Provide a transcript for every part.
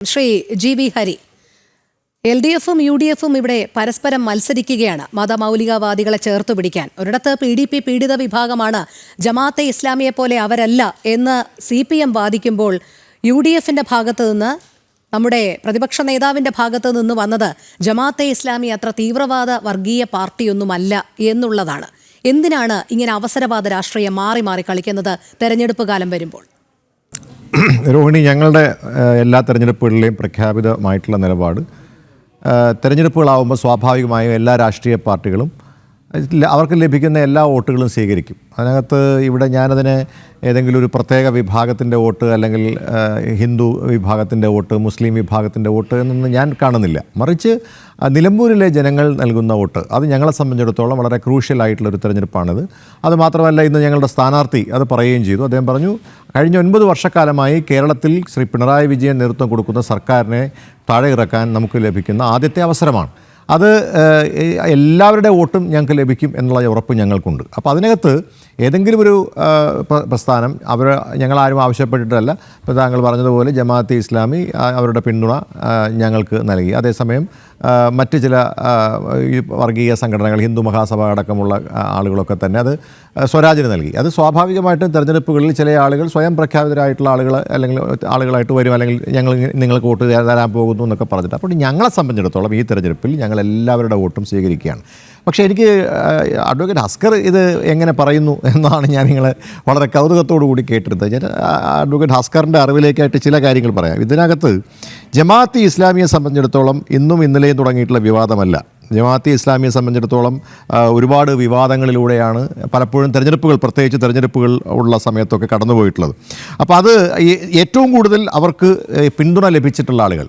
Shri G V Hari, L D എഫും U D എഫും ഇവിടെ പരസ്പരം മത്സരിക്കുകയാണ് മതമൗലികവാദികളെ ചേർത്ത് പിടിക്കാൻ. ഒരിടത്ത് PDP പീഡിത വിഭാഗമാണ്, ജമാഅത്തെ ഇസ്ലാമിയെ പോലെ അവരല്ല എന്ന് CPM വാദിക്കുമ്പോൾ UDFിന്റെ ഭാഗത്ത് നിന്ന്, നമ്മുടെ പ്രതിപക്ഷ നേതാവിന്റെ ഭാഗത്ത് നിന്ന് വന്നത് ജമാഅത്തെ ഇസ്ലാമി അത്ര തീവ്രവാദ വർഗീയ പാർട്ടിയൊന്നുമല്ല എന്നുള്ളതാണ്. എന്തിനാണ് ഇങ്ങനെ അവസരവാദ രാഷ്ട്രീയം മാറി മാറി കളിക്കുന്നത് തെരഞ്ഞെടുപ്പ് കാലം വരുമ്പോൾ? രോഹിണി, ഞങ്ങളുടെ എല്ലാ തെരഞ്ഞെടുപ്പുകളിലെയും പ്രഖ്യാപിതമായിട്ടുള്ള നിലപാട്, തെരഞ്ഞെടുപ്പുകളാവുമ്പോൾ സ്വാഭാവികമായും എല്ലാ രാഷ്ട്രീയ പാർട്ടികളും അവർക്ക് ലഭിക്കുന്ന എല്ലാ വോട്ടുകളും സ്വീകരിക്കും. അതിനകത്ത് ഇവിടെ ഞാനതിനെ ഏതെങ്കിലും ഒരു പ്രത്യേക വിഭാഗത്തിൻ്റെ വോട്ട്, അല്ലെങ്കിൽ ഹിന്ദു വിഭാഗത്തിൻ്റെ വോട്ട്, മുസ്ലിം വിഭാഗത്തിൻ്റെ വോട്ട് എന്നൊന്നും ഞാൻ കാണുന്നില്ല. മറിച്ച് നിലമ്പൂരിലെ ജനങ്ങൾ നൽകുന്ന വോട്ട്, അത് ഞങ്ങളെ സംബന്ധിച്ചിടത്തോളം വളരെ ക്രൂഷ്യലായിട്ടുള്ളൊരു തെരഞ്ഞെടുപ്പാണിത്. അതുമാത്രമല്ല, ഇന്ന് ഞങ്ങളുടെ സ്ഥാനാർത്ഥി അത് പറയുകയും ചെയ്തു. അദ്ദേഹം പറഞ്ഞു, കഴിഞ്ഞ 9 വർഷക്കാലമായി കേരളത്തിൽ ശ്രീ പിണറായി വിജയൻ നേതൃത്വം കൊടുക്കുന്ന സർക്കാരിനെ താഴെ ഇറക്കാൻ നമുക്ക് ലഭിക്കുന്ന ആദ്യത്തെ അവസരമാണ്. അത് എല്ലാവരുടെ വോട്ടും ഞങ്ങൾക്ക് ലഭിക്കും എന്നുള്ള ഉറപ്പ് ഞങ്ങൾക്കുണ്ട്. അപ്പോൾ അതിനകത്ത് ഏതെങ്കിലും ഒരു പ്രസ്ഥാനം ഞങ്ങളാരും ആവശ്യപ്പെട്ടിട്ടല്ല. ഇപ്പോൾ താങ്കൾ പറഞ്ഞതുപോലെ ജമാഅത്തെ ഇസ്ലാമി അവരുടെ പിന്തുണ ഞങ്ങൾക്ക് നൽകി. അതേസമയം മറ്റ് ചില വർഗീയ സംഘടനകൾ, ഹിന്ദു മഹാസഭ അടക്കമുള്ള ആളുകളൊക്കെ തന്നെ അത് സ്വരാജിന് നൽകി. അത് സ്വാഭാവികമായിട്ടും തെരഞ്ഞെടുപ്പുകളിൽ ചില ആളുകൾ സ്വയം പ്രഖ്യാപിതരായിട്ടുള്ള ആളുകൾ അല്ലെങ്കിൽ ആളുകളായിട്ട് വരും, അല്ലെങ്കിൽ ഞങ്ങൾ നിങ്ങൾക്ക് വോട്ട് തരാൻ പോകുന്നു എന്നൊക്കെ പറഞ്ഞിട്ട്. അപ്പോൾ ഞങ്ങളെ സംബന്ധിച്ചിടത്തോളം ഈ തെരഞ്ഞെടുപ്പിൽ ഞങ്ങൾ എല്ലാവരുടെ വോട്ടും സ്വീകരിക്കുകയാണ്. പക്ഷേ എനിക്ക് അഡ്വക്കേറ്റ് അസ്കർ ഇത് എങ്ങനെ പറയുന്നു എന്നാണ് ഞാൻ നിങ്ങളെ വളരെ കൗതുകത്തോടു കൂടി കേട്ടിരുന്നത്. ഞാൻ അഡ്വക്കേറ്റ് അസ്കറിൻ്റെ അറിവിലേക്കായിട്ട് ചില കാര്യങ്ങൾ പറയാം. ഇതിനകത്ത് ജമാഅത്തെ ഇസ്ലാമിയെ സംബന്ധിച്ചിടത്തോളം ഇന്നും ഇന്നലെയും തുടങ്ങിയിട്ടുള്ള വിവാദമല്ല. ജമാഅത്തെ ഇസ്ലാമിയെ സംബന്ധിച്ചിടത്തോളം ഒരുപാട് വിവാദങ്ങളിലൂടെയാണ് പലപ്പോഴും തെരഞ്ഞെടുപ്പുകൾ, പ്രത്യേകിച്ച് തെരഞ്ഞെടുപ്പുകൾ ഉള്ള സമയത്തൊക്കെ കടന്നുപോയിട്ടുള്ളത്. അപ്പോൾ അത് ഏറ്റവും കൂടുതൽ അവർക്ക് പിന്തുണ ലഭിച്ചിട്ടുള്ള ആളുകൾ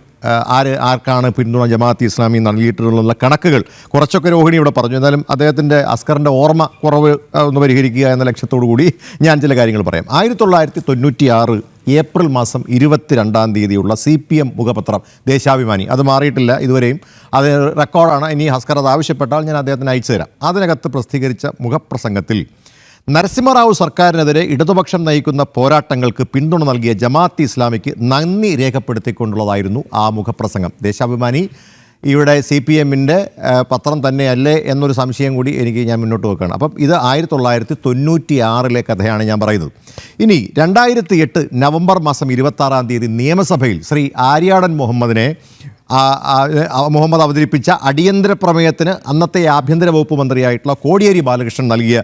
ആർക്കാണ് പിന്തുണ ജമാഅത്തെ ഇസ്ലാമി നൽകിയിട്ടുള്ള കണക്കുകൾ കുറച്ചൊക്കെ രോഹിണി ഇവിടെ പറഞ്ഞു. എന്നാലും അദ്ദേഹത്തിൻ്റെ അസ്കറിൻ്റെ ഓർമ്മ കുറവ് ഒന്ന് പരിഹരിക്കുക എന്ന ലക്ഷ്യത്തോടു കൂടി ഞാൻ ചില കാര്യങ്ങൾ പറയാം. 1996 ഏപ്രിൽ മാസം 22-ാം തീയതിയുള്ള CPM മുഖപത്രം ദേശാഭിമാനി, അത് മാറിയിട്ടില്ല ഇതുവരെയും, അത് റെക്കോർഡാണ്. ഇനി ഹസ്കർ അത് ആവശ്യപ്പെട്ടാൽ ഞാൻ അദ്ദേഹത്തിന് അയച്ചു തരാം. അതിനകത്ത് പ്രസിദ്ധീകരിച്ച മുഖപ്രസംഗത്തിൽ നരസിംഹറാവു സർക്കാരിനെതിരെ ഇടതുപക്ഷം നയിക്കുന്ന പോരാട്ടങ്ങൾക്ക് പിന്തുണ നൽകിയ ജമാഅത്തെ ഇസ്ലാമിക്ക് നന്ദി രേഖപ്പെടുത്തിക്കൊണ്ടുള്ളതായിരുന്നു ആ മുഖപ്രസംഗം. ദേശാഭിമാനി ഇവിടെ CPMൻ്റെ പത്രം തന്നെയല്ലേ എന്നൊരു സംശയം കൂടി ഞാൻ മുന്നോട്ട് വെക്കുകയാണ്. അപ്പം ഇത് 1996 കഥയാണ് ഞാൻ പറയുന്നത്. ഇനി 2008 നവംബർ മാസം 26-ാം തീയതി നിയമസഭയിൽ ശ്രീ ആര്യാടൻ മുഹമ്മദ് അവതരിപ്പിച്ച അടിയന്തര പ്രമേയത്തിന് അന്നത്തെ ആഭ്യന്തര വകുപ്പ് മന്ത്രിയായിട്ടുള്ള കോടിയേരി ബാലകൃഷ്ണൻ നൽകിയ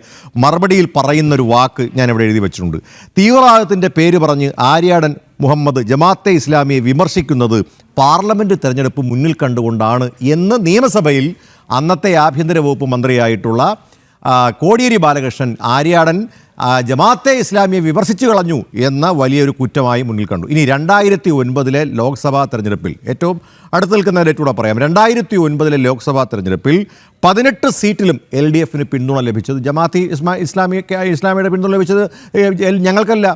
മറുപടിയിൽ പറയുന്നൊരു വാക്ക് ഞാനിവിടെ എഴുതി വെച്ചിട്ടുണ്ട്. തീവ്രവാദത്തിൻ്റെ പേര് പറഞ്ഞ് ആര്യാടൻ മുഹമ്മദ് ജമാഅത്തെ ഇസ്ലാമിയെ വിമർശിക്കുന്നത് പാർലമെൻറ്റ് തെരഞ്ഞെടുപ്പ് മുന്നിൽ കണ്ടുകൊണ്ടാണ് എന്ന് നിയമസഭയിൽ അന്നത്തെ ആഭ്യന്തര വകുപ്പ് മന്ത്രിയായിട്ടുള്ള കോടിയേരി ബാലകൃഷ്ണൻ ആര്യാടൻ ജമാഅത്തെ ഇസ്ലാമിയെ വിമർശിച്ചു കളഞ്ഞു എന്ന വലിയൊരു കുറ്റമായി മുന്നിൽ കണ്ടു. ഇനി 2009 ലോക്സഭാ തെരഞ്ഞെടുപ്പിൽ, ഏറ്റവും അടുത്ത് നിൽക്കുന്ന ഡേറ്റൂടെ പറയാം, 2009 ലോക്സഭാ തെരഞ്ഞെടുപ്പിൽ 18 സീറ്റിലും LDFന് പിന്തുണ ലഭിച്ചത് ജമാഅത്തെ ഇസ്ലാമിയുടെ പിന്തുണ ലഭിച്ചത് ഞങ്ങൾക്കല്ല,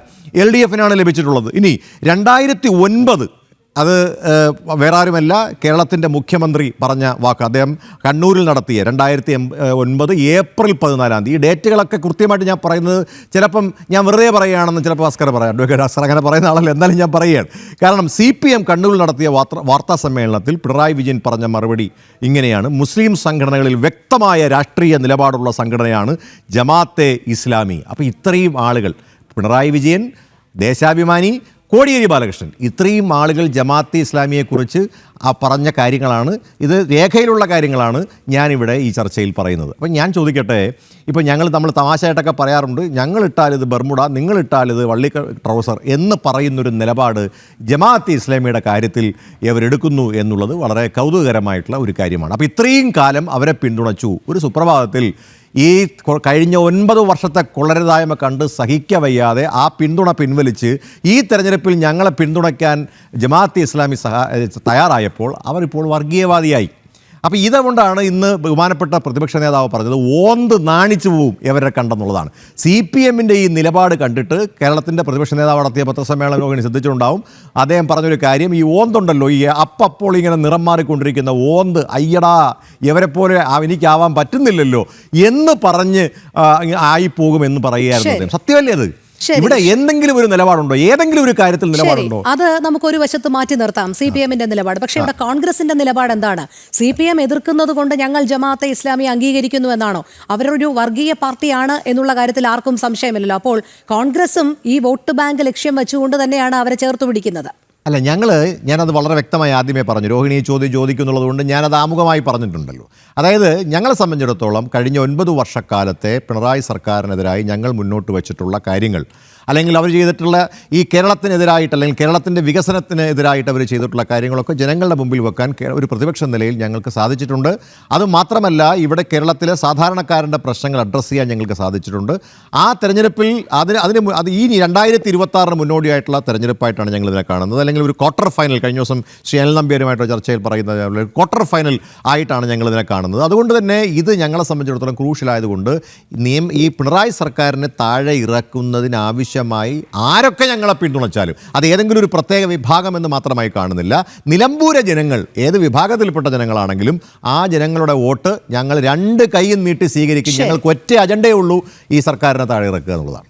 LDFനാണ് ലഭിച്ചിട്ടുള്ളത്. ഇനി 2009 അത് വേറെ ആരുമല്ല, കേരളത്തിൻ്റെ മുഖ്യമന്ത്രി പറഞ്ഞ വാക്ക്. അദ്ദേഹം കണ്ണൂരിൽ നടത്തിയ 2009 ഏപ്രിൽ 14-ാം തീയതി. ഈ ഡേറ്റുകളൊക്കെ കൃത്യമായിട്ട് ഞാൻ പറയുന്നത് ചിലപ്പം ഞാൻ വെറുതെ പറയുകയാണെന്ന് ചിലപ്പോൾ അസ്കർ പറയാം. അഡ്വക്കേറ്റ് അസ്കർ അങ്ങനെ പറയുന്ന ആളല്ല, എന്നാലും ഞാൻ പറയുകയാണ്. കാരണം CPM കണ്ണൂരിൽ നടത്തിയ വാർത്താ സമ്മേളനത്തിൽ പിണറായി വിജയൻ പറഞ്ഞ മറുപടി ഇങ്ങനെയാണ്: മുസ്ലിം സംഘടനകളിൽ വ്യക്തമായ രാഷ്ട്രീയ നിലപാടുള്ള സംഘടനയാണ് ജമാഅത്തെ ഇസ്ലാമി. അപ്പോൾ ഇത്രയും ആളുകൾ, പിണറായി വിജയൻ, ദേശാഭിമാനി, കോടിയേരി ബാലകൃഷ്ണൻ, ഇത്രയും ആളുകൾ ജമാഅത്തെ ഇസ്ലാമിയെക്കുറിച്ച് പറഞ്ഞ കാര്യങ്ങളാണ്, ഇത് രേഖയിലുള്ള കാര്യങ്ങളാണ് ഞാനിവിടെ ഈ ചർച്ചയിൽ പറയുന്നത്. അപ്പം ഞാൻ ചോദിക്കട്ടെ, ഇപ്പോൾ നമ്മൾ തമാശയായിട്ടൊക്കെ പറയാറുണ്ട്, ഞങ്ങളിട്ടാൽ ഇത് ബർമുഡ, നിങ്ങളിട്ടാൽ ഇത് വള്ളി ട്രൗസർ എന്ന് പറയുന്നൊരു നിലപാട് ജമാഅത്തെ ഇസ്ലാമിയുടെ കാര്യത്തിൽ ഇവരെടുക്കുന്നു എന്നുള്ളത് വളരെ കൗതുകകരമായിട്ടുള്ള ഒരു കാര്യമാണ്. അപ്പോൾ ഇത്രയും കാലം അവരെ പിന്തുണച്ചു. ഒരു സുപ്രഭാതത്തിൽ ഈ കഴിഞ്ഞ 9 വർഷത്തെ കൊള്ളരുതായ്മ കണ്ട് സഹിക്കവയ്യാതെ ആ പിന്തുണ പിൻവലിച്ച് ഈ തെരഞ്ഞെടുപ്പിൽ ഞങ്ങളെ പിന്തുണയ്ക്കാൻ ജമാഅത്തെ ഇസ്ലാമി തയ്യാറായപ്പോൾ അവരിപ്പോൾ വർഗീയവാദിയായി. അപ്പോൾ ഇതുകൊണ്ടാണ് ഇന്ന് ബഹുമാനപ്പെട്ട പ്രതിപക്ഷ നേതാവ് പറഞ്ഞത് ഓന്ത് നാണിച്ചു പോവും ഇവരെ കണ്ടെന്നുള്ളതാണ്. CPMൻ്റെ ഈ നിലപാട് കണ്ടിട്ട് കേരളത്തിൻ്റെ പ്രതിപക്ഷ നേതാവ് നടത്തിയ പത്രസമ്മേളനം ശ്രദ്ധിച്ചിട്ടുണ്ടാവും. അദ്ദേഹം പറഞ്ഞൊരു കാര്യം, ഈ ഓന്തുണ്ടല്ലോ, ഈ അപ്പോൾ ഇങ്ങനെ നിറം മാറിക്കൊണ്ടിരിക്കുന്ന ഓന്ത്, അയ്യടാ ഇവരെപ്പോലെ എനിക്കാവാൻ പറ്റുന്നില്ലല്ലോ എന്ന് പറഞ്ഞ് ആയിപ്പോകുമെന്ന് പറയുകയായിരുന്നു. സത്യമല്ലേ അത്? ശരി. ഇവിടെ എന്തെങ്കിലും ഒരു നിലപാടുണ്ടോ? ഏതെങ്കിലും ഒരു കാര്യത്തിൽ ശരി, നിലപാടുണ്ടോ? അത് നമുക്കൊരു വശത്ത് മാറ്റി നിർത്താം, CPM-ന്റെ നിലപാട്. പക്ഷേ ഇവിടെ കോൺഗ്രസിന്റെ നിലപാട് എന്താണ്? CPM എതിർക്കുന്നത് കൊണ്ട് ഞങ്ങൾ ജമാഅത്തെ ഇസ്ലാമി അംഗീകരിക്കുന്നു എന്നാണോ? അവരൊരു വർഗീയ പാർട്ടിയാണ് എന്നുള്ള കാര്യത്തിൽ ആർക്കും സംശയമില്ലല്ലോ. അപ്പോൾ കോൺഗ്രസും ഈ വോട്ട് ബാങ്ക് ലക്ഷ്യം വെച്ചുകൊണ്ട് തന്നെയാണ് അവരെ ചേർത്ത് പിടിക്കുന്നത്. അല്ല, ഞാനത് വളരെ വ്യക്തമായി ആദ്യമേ പറഞ്ഞു. രോഹിണി ഈ ചോദ്യം ചോദിക്കുന്നുള്ളത് കൊണ്ട് ഞാനത് ആമുഖമായി പറഞ്ഞിട്ടുണ്ടല്ലോ. അതായത് ഞങ്ങളെ സംബന്ധിച്ചിടത്തോളം കഴിഞ്ഞ 9 വർഷക്കാലത്തെ പിണറായി സർക്കാരിനെതിരായി ഞങ്ങൾ മുന്നോട്ട് വെച്ചിട്ടുള്ള കാര്യങ്ങൾ, അല്ലെങ്കിൽ അവർ ചെയ്തിട്ടുള്ള ഈ കേരളത്തിനെതിരായിട്ട്, അല്ലെങ്കിൽ കേരളത്തിൻ്റെ വികസനത്തിനെതിരായിട്ട് അവർ ചെയ്തിട്ടുള്ള കാര്യങ്ങളൊക്കെ ജനങ്ങളുടെ മുമ്പിൽ വെക്കാൻ ഒരു പ്രതിപക്ഷ നിലയിൽ ഞങ്ങൾക്ക് സാധിച്ചിട്ടുണ്ട്. അതുമാത്രമല്ല, ഇവിടെ കേരളത്തിലെ സാധാരണക്കാരൻ്റെ പ്രശ്നങ്ങൾ അഡ്രസ്സ് ചെയ്യാൻ ഞങ്ങൾക്ക് സാധിച്ചിട്ടുണ്ട്. ആ തെരഞ്ഞെടുപ്പിൽ ഈ 2026 മുന്നോടിയായിട്ടുള്ള തെരഞ്ഞെടുപ്പായിട്ടാണ് ഞങ്ങളിതിനെ കാണുന്നത്. അല്ലെങ്കിൽ ഒരു ക്വാർട്ടർ ഫൈനൽ, കഴിഞ്ഞ ദിവസം ശ്രീ അനിൽ നമ്പ്യാരുമായിട്ടുള്ള ചർച്ചയിൽ പറയുന്നത് ക്വാർട്ടർ ഫൈനൽ ആയിട്ടാണ് ഞങ്ങളിതിനെ കാണുന്നത്. അതുകൊണ്ട് തന്നെ ഇത് ഞങ്ങളെ സംബന്ധിച്ചിടത്തോളം ക്രൂഷ്യലായതുകൊണ്ട് ഈ പിണറായി സർക്കാരിനെ താഴെ ഇറക്കുന്നതിനാവശ്യമായി ആരൊക്കെ ഞങ്ങളെ പിന്തുണച്ചാലും, അത് ഏതെങ്കിലും ഒരു പ്രത്യേക വിഭാഗം എന്ന് മാത്രമായി കാണുന്നില്ല. നിലമ്പൂരെ ജനങ്ങൾ ഏത് വിഭാഗത്തിൽപ്പെട്ട ജനങ്ങളാണെങ്കിലും ആ ജനങ്ങളുടെ വോട്ട് ഞങ്ങൾ 2 കൈയും നീട്ടി സ്വീകരിക്കും. ഞങ്ങൾക്ക് ഒറ്റ അജണ്ടയേ ഉള്ളൂ, ഈ സർക്കാരിനെ താഴെ ഇറക്കുക എന്നുള്ളതാണ്.